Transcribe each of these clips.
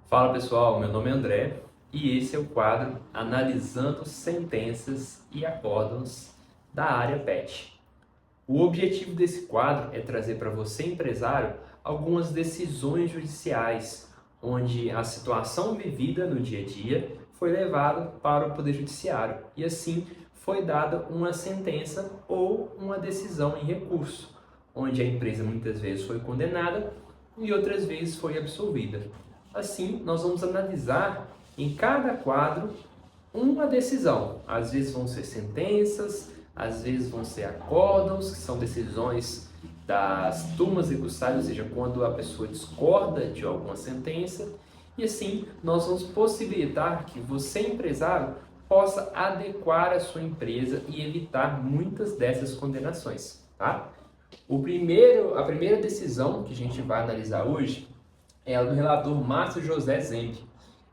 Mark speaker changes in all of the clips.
Speaker 1: Fala pessoal, meu nome é André e esse é o quadro Analisando Sentenças e Acórdãos da área PET. O objetivo desse quadro é trazer para você, empresário, algumas decisões judiciais, onde a situação vivida no dia a dia foi levada para o Poder Judiciário e assim foi dada uma sentença ou uma decisão em recurso, onde a empresa muitas vezes foi condenada e outras vezes foi absolvida. Assim, nós vamos analisar em cada quadro uma decisão. Às vezes vão ser sentenças, às vezes vão ser acórdãos, que são decisões das turmas recursárias, ou seja, quando a pessoa discorda de alguma sentença. E assim, nós vamos possibilitar que você, empresário, possa adequar a sua empresa e evitar muitas dessas condenações, tá? A primeira decisão que a gente vai analisar hoje é a do relator Márcio José Zemp.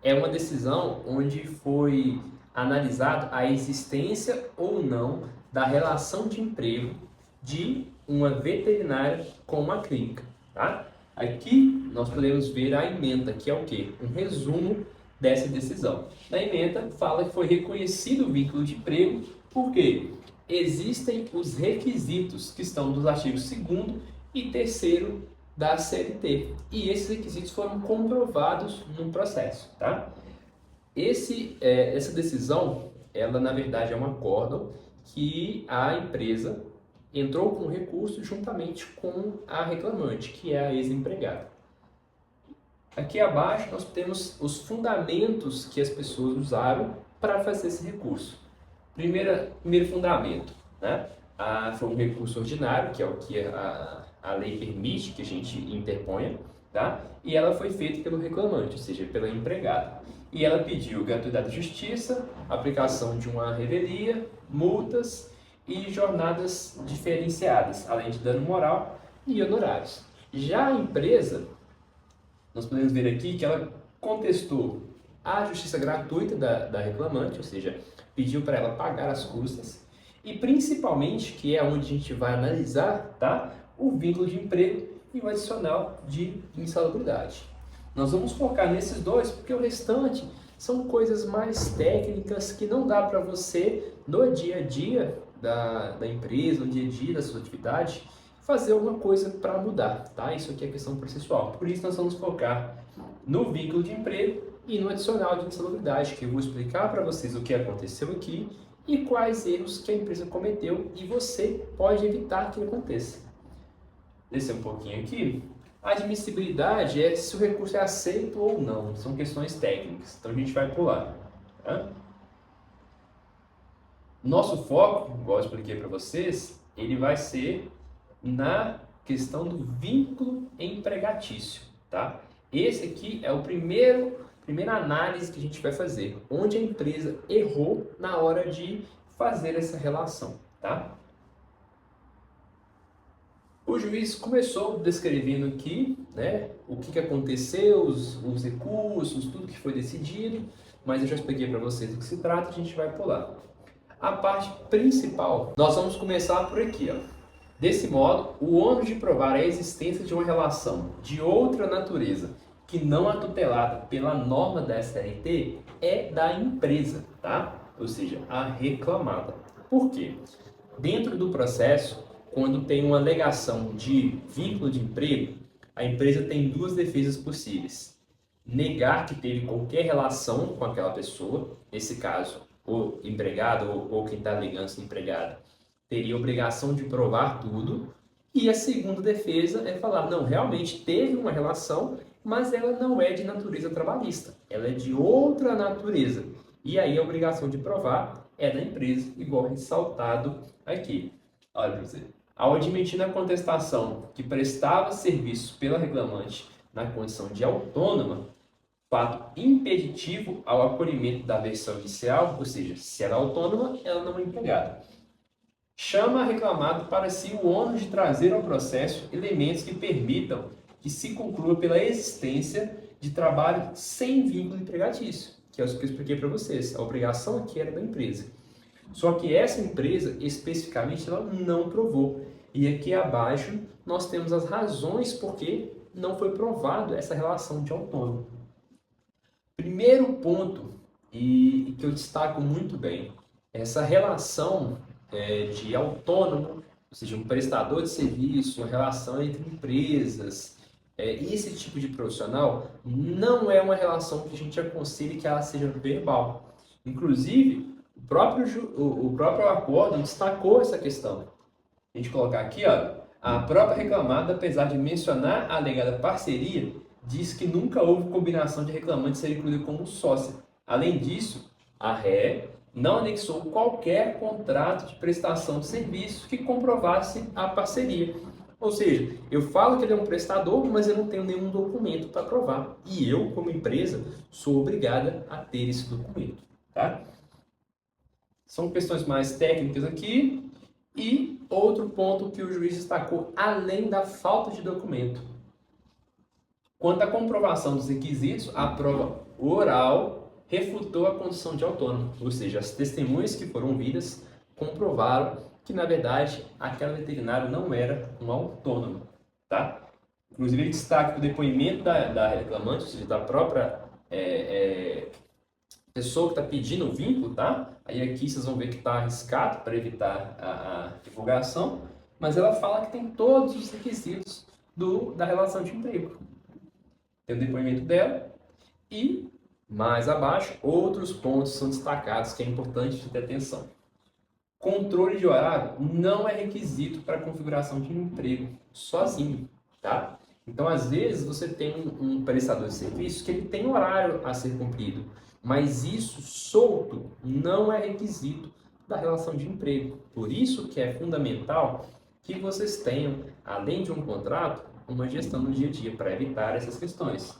Speaker 1: É uma decisão onde foi analisado a existência ou não da relação de emprego de uma veterinária com uma clínica, tá? Aqui nós podemos ver a ementa, que é o quê? Um resumo dessa decisão. Na ementa fala que foi reconhecido o vínculo de emprego, porque existem os requisitos que estão nos artigos 2º e 3º da CLT. E esses requisitos foram comprovados no processo, tá? Essa decisão, ela na verdade é um acórdão que a empresa entrou com recurso juntamente com a reclamante, que é a ex-empregada. Aqui abaixo nós temos os fundamentos que as pessoas usaram para fazer esse recurso. Primeiro fundamento, né? Foi um recurso ordinário, que é o que a lei permite que a gente interponha, tá? E ela foi feita pelo reclamante, ou seja, pela empregada. E ela pediu gratuidade de justiça, aplicação de uma revelia, multas e jornadas diferenciadas, além de dano moral e honorários. Já a empresa, nós podemos ver aqui que ela contestou a justiça gratuita da reclamante, ou seja, pediu para ela pagar as custas, e principalmente, que é onde a gente vai analisar, tá? O vínculo de emprego e o adicional de insalubridade. Nós vamos focar nesses dois, porque o restante são coisas mais técnicas que não dá para você, no dia a dia da empresa, no dia a dia da sua atividade, fazer alguma coisa para mudar, tá? Isso aqui é questão processual. Por isso nós vamos focar no vínculo de emprego e no adicional de insalubridade, que eu vou explicar para vocês o que aconteceu aqui e quais erros que a empresa cometeu e você pode evitar que aconteça. Descer um pouquinho aqui. A admissibilidade é se o recurso é aceito ou não, são questões técnicas, então a gente vai pular. Tá? Nosso foco, igual eu expliquei para vocês, ele vai ser na questão do vínculo empregatício, tá? Esse aqui é primeira análise que a gente vai fazer, onde a empresa errou na hora de fazer essa relação, tá? O juiz começou descrevendo aqui, né, o que aconteceu, os recursos, tudo que foi decidido, mas eu já expliquei para vocês do que se trata, a gente vai pular. A parte principal, nós vamos começar por aqui, ó. Desse modo, o ônus de provar a existência de uma relação de outra natureza que não é tutelada pela norma da SLT é da empresa, tá? Ou seja, a reclamada. Por quê? Dentro do processo, quando tem uma alegação de vínculo de emprego, a empresa tem duas defesas possíveis. Negar que teve qualquer relação com aquela pessoa, nesse caso, o empregado ou quem está alegando ser empregado, teria a obrigação de provar tudo. E a segunda defesa é falar, não, realmente teve uma relação, mas ela não é de natureza trabalhista, ela é de outra natureza. E aí a obrigação de provar é da empresa, igual ressaltado aqui. Olha para você. Ao admitir na contestação que prestava serviços pela reclamante na condição de autônoma, fato impeditivo ao acolhimento da versão inicial, ou seja, se ela é autônoma, ela não é empregada. Chama a reclamado para si o ônus de trazer ao processo elementos que permitam que se conclua pela existência de trabalho sem vínculo empregatício, que é o que eu expliquei para vocês. A obrigação aqui era da empresa. Só que essa empresa, especificamente, ela não provou. E aqui abaixo nós temos as razões por que não foi provado essa relação de autônomo. primeiro ponto, e que eu destaco muito bem, essa relação de autônomo, ou seja, um prestador de serviço, uma relação entre empresas, esse tipo de profissional não é uma relação que a gente aconselha que ela seja verbal. Inclusive, o próprio acordo destacou essa questão. A gente colocar aqui, ó, a própria reclamada, apesar de mencionar a alegada parceria, diz que nunca houve combinação de reclamante ser incluído como sócia. Além disso, a ré não anexou qualquer contrato de prestação de serviço que comprovasse a parceria. Ou seja, eu falo que ele é um prestador, mas eu não tenho nenhum documento para provar. E eu, como empresa, sou obrigada a ter esse documento, tá? São questões mais técnicas aqui. E outro ponto que o juiz destacou, além da falta de documento. Quanto à comprovação dos requisitos, a prova oral refutou a condição de autônomo, ou seja, as testemunhas que foram ouvidas comprovaram que, na verdade, aquela veterinária não era um autônomo, tá? Inclusive, ele destaca o depoimento da reclamante, ou seja, da própria pessoa que está pedindo o vínculo, tá? Aí aqui vocês vão ver que está arriscado para evitar a divulgação, mas ela fala que tem todos os requisitos da relação de emprego. Tem o depoimento dela e, mais abaixo, outros pontos são destacados que é importante ter atenção. Controle de horário não é requisito para configuração de um emprego sozinho, tá? Então, às vezes, você tem um prestador de serviço que ele tem horário a ser cumprido, mas isso solto não é requisito da relação de emprego. Por isso que é fundamental que vocês tenham, além de um contrato, uma gestão no dia a dia para evitar essas questões.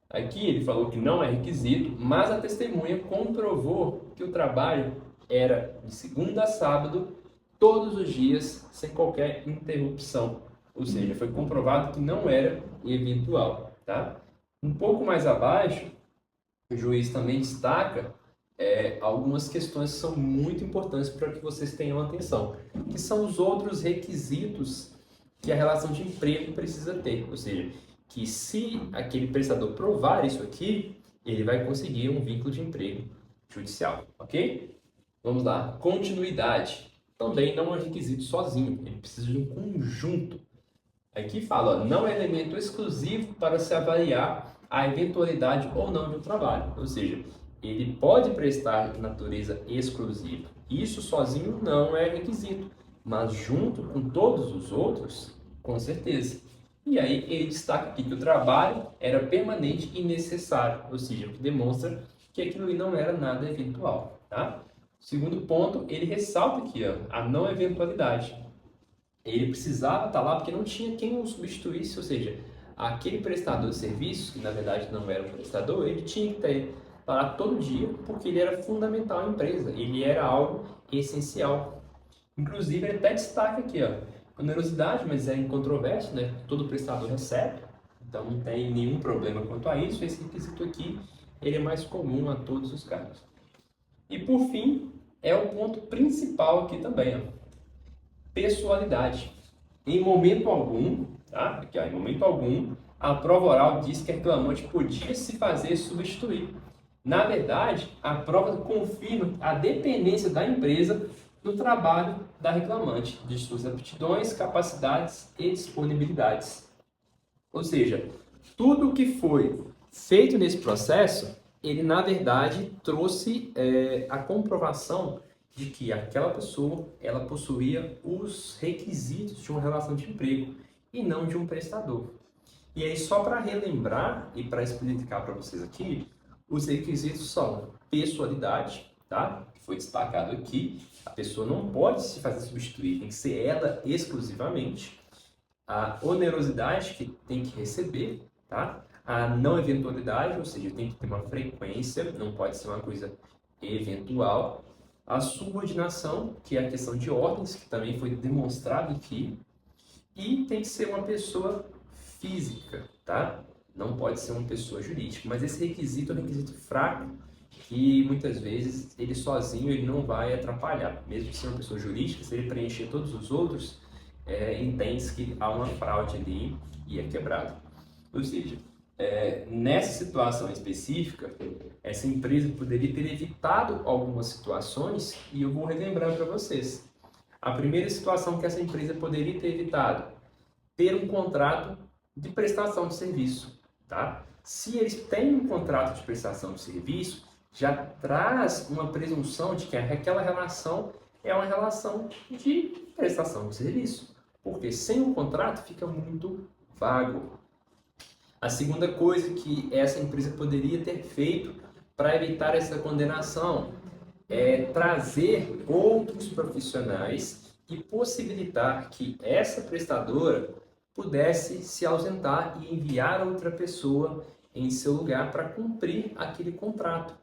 Speaker 1: Aqui ele falou que não é requisito, mas a testemunha comprovou que o trabalho era de segunda a sábado, todos os dias, sem qualquer interrupção. Ou seja, foi comprovado que não era eventual, tá? Um pouco mais abaixo, o juiz também destaca algumas questões que são muito importantes para que vocês tenham atenção, que são os outros requisitos que a relação de emprego precisa ter. Ou seja, que se aquele prestador provar isso aqui, ele vai conseguir um vínculo de emprego judicial, ok? Vamos lá, continuidade. Também não é requisito sozinho, ele precisa de um conjunto. Aqui fala, ó, não é elemento exclusivo para se avaliar a eventualidade ou não de um trabalho. Ou seja, ele pode prestar de natureza exclusiva. Isso sozinho não é requisito, mas junto com todos os outros, com certeza. E aí ele destaca aqui que o trabalho era permanente e necessário, ou seja, o que demonstra que aquilo ali não era nada eventual, tá? Segundo ponto, ele ressalta aqui, ó, a não eventualidade. Ele precisava estar lá porque não tinha quem o substituísse, ou seja, aquele prestador de serviço, que na verdade não era um prestador, ele tinha que estar lá todo dia porque ele era fundamental à empresa, ele era algo essencial. Inclusive, ele até destaca aqui, ó, onerosidade, mas é incontroverso, né? Todo prestador recebe, então não tem nenhum problema quanto a isso. Esse requisito aqui, ele é mais comum a todos os casos. E por fim, é o ponto principal aqui também, ó, pessoalidade. Em momento algum, tá? Aqui, ó, em momento algum, a prova oral diz que a reclamante podia se fazer substituir. Na verdade, a prova confirma a dependência da empresa no trabalho da reclamante, de suas aptidões, capacidades e disponibilidades. Ou seja, tudo o que foi feito nesse processo, ele na verdade trouxe a comprovação de que aquela pessoa ela possuía os requisitos de uma relação de emprego e não de um prestador. E aí, só para relembrar e para explicar para vocês aqui, os requisitos são pessoalidade, tá? Que foi destacado aqui. A pessoa não pode se fazer substituir, tem que ser ela exclusivamente. A onerosidade, que tem que receber, tá? A não eventualidade, ou seja, tem que ter uma frequência, não pode ser uma coisa eventual. A subordinação, que é a questão de ordens, que também foi demonstrado aqui. E tem que ser uma pessoa física, tá? Não pode ser uma pessoa jurídica. Mas esse requisito é um requisito fraco, que muitas vezes ele sozinho ele não vai atrapalhar. Mesmo que seja uma pessoa jurídica, se ele preencher todos os outros, entende que há uma fraude ali e é quebrado. Ou seja, Nessa situação específica, essa empresa poderia ter evitado algumas situações e eu vou relembrar para vocês. A primeira situação que essa empresa poderia ter evitado, ter um contrato de prestação de serviço, tá? Se eles têm um contrato de prestação de serviço, já traz uma presunção de que aquela relação é uma relação de prestação de serviço, porque sem o contrato fica muito vago. A segunda coisa que essa empresa poderia ter feito para evitar essa condenação é trazer outros profissionais e possibilitar que essa prestadora pudesse se ausentar e enviar outra pessoa em seu lugar para cumprir aquele contrato.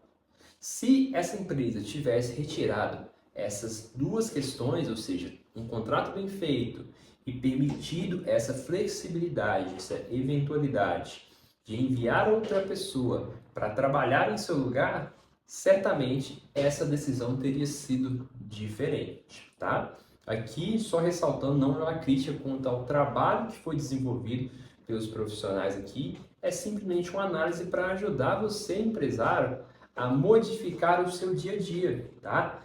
Speaker 1: Se essa empresa tivesse retirado essas duas questões, ou seja, um contrato bem feito e permitido essa flexibilidade, essa eventualidade de enviar outra pessoa para trabalhar em seu lugar, certamente essa decisão teria sido diferente, tá? Aqui, só ressaltando, não é uma crítica quanto ao trabalho que foi desenvolvido pelos profissionais aqui, é simplesmente uma análise para ajudar você, empresário, a modificar o seu dia a dia, tá?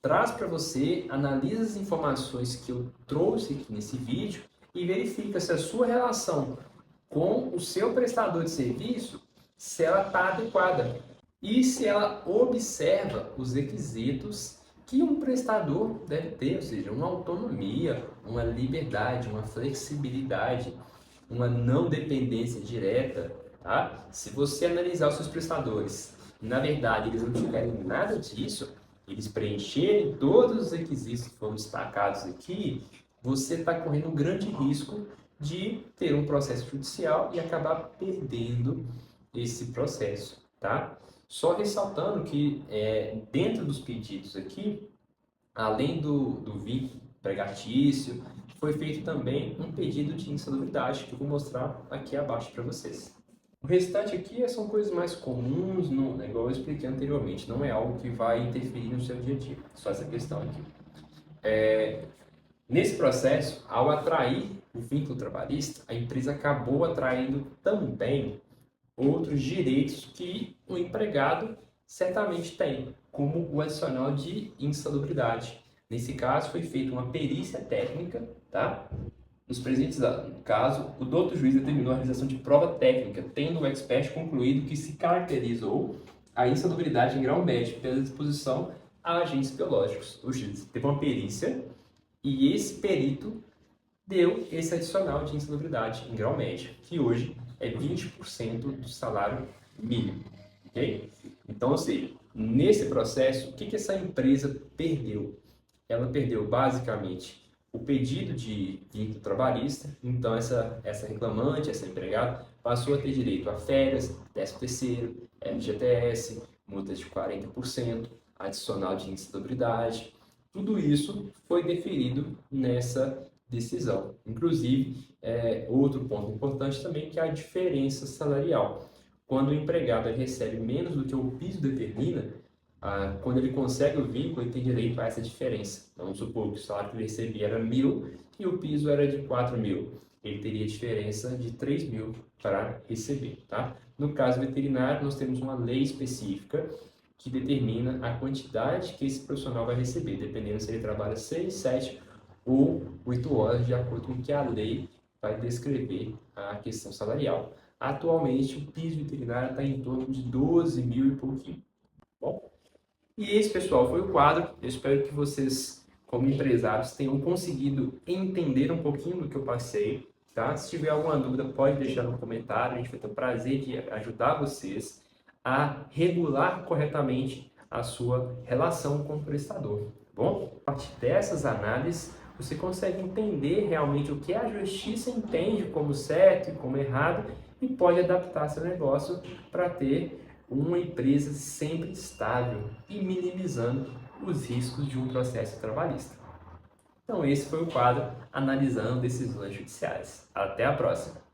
Speaker 1: Traz para você, analisa as informações que eu trouxe aqui nesse vídeo e verifica se a sua relação com o seu prestador de serviço, se ela está adequada e se ela observa os requisitos que um prestador deve ter, ou seja, uma autonomia, uma liberdade, uma flexibilidade, uma não dependência direta, tá? Se você analisar os seus prestadores, na verdade eles não tiverem nada disso, eles preencherem todos os requisitos que foram destacados aqui, você está correndo um grande risco de ter um processo judicial e acabar perdendo esse processo, tá? Só ressaltando que dentro dos pedidos aqui, além do vínculo empregatício, foi feito também um pedido de insalubridade, que eu vou mostrar aqui abaixo para vocês. O restante aqui são coisas mais comuns, não, igual eu expliquei anteriormente, não é algo que vai interferir no seu dia a dia, só essa questão aqui. Nesse processo, ao atrair o vínculo trabalhista, a empresa acabou atraindo também outros direitos que o empregado certamente tem, como o adicional de insalubridade. Nesse caso, foi feita uma perícia técnica, tá? Nos presentes casos, o doutor juiz determinou a realização de prova técnica, tendo o expert concluído que se caracterizou a insalubridade em grau médio pela exposição a agentes biológicos. Ou seja, teve uma perícia e esse perito deu esse adicional de insalubridade em grau médio, que hoje é 20% do salário mínimo, ok? Então, ou seja, nesse processo, o que essa empresa perdeu? Ela perdeu basicamente o pedido de vínculo trabalhista, então essa reclamante, essa empregada, passou a ter direito a férias, 13º, FGTS, multas de 40%, adicional de insalubridade. Tudo isso foi deferido nessa decisão. Inclusive, outro ponto importante também que é a diferença salarial. Quando o empregado recebe menos do que o piso determina, quando ele consegue o vínculo, ele tem direito a essa diferença. Então, vamos supor que o salário que ele recebia era 1.000 e o piso era de 4.000. Ele teria diferença de 3.000 para receber, tá? No caso veterinário, nós temos uma lei específica que determina a quantidade que esse profissional vai receber, dependendo se ele trabalha 6, 7 ou 8 horas, de acordo com o que a lei vai descrever a questão salarial. Atualmente, o piso veterinário está em torno de 12.000 e pouquinho. Bom, e esse, pessoal, foi o quadro. Eu espero que vocês, como empresários, tenham conseguido entender um pouquinho do que eu passei, tá? Se tiver alguma dúvida, pode deixar no comentário. A gente vai ter o prazer de ajudar vocês a regular corretamente a sua relação com o prestador, tá bom? A partir dessas análises, você consegue entender realmente o que a justiça entende como certo e como errado e pode adaptar seu negócio para ter uma empresa sempre estável e minimizando os riscos de um processo trabalhista. Então esse foi o quadro analisando decisões judiciais. Até a próxima!